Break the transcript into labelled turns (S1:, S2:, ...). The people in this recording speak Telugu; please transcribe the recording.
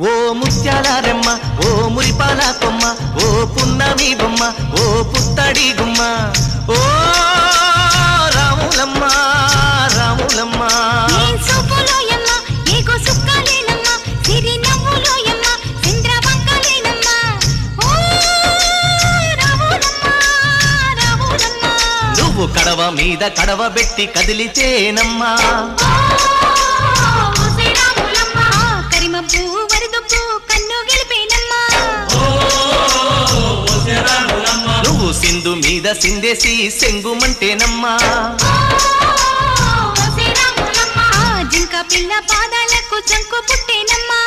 S1: ఓ ముత్యాల ఓ మురిపాల కొమ్మ ఓ పున్నమి బొమ్మ ఓ పుత్తడి గుమ్మ ఓ రాములమ్మ రాములమ్మ నువ్వు కడవ మీద కడవ పెట్టి కదిలితేనమ్మా నువ్వు సింధు మీద సిందేసి సెంగుమంటేనమ్మా
S2: జింక పిల్ల పాదాలకు చంకు పుట్టేనమ్మా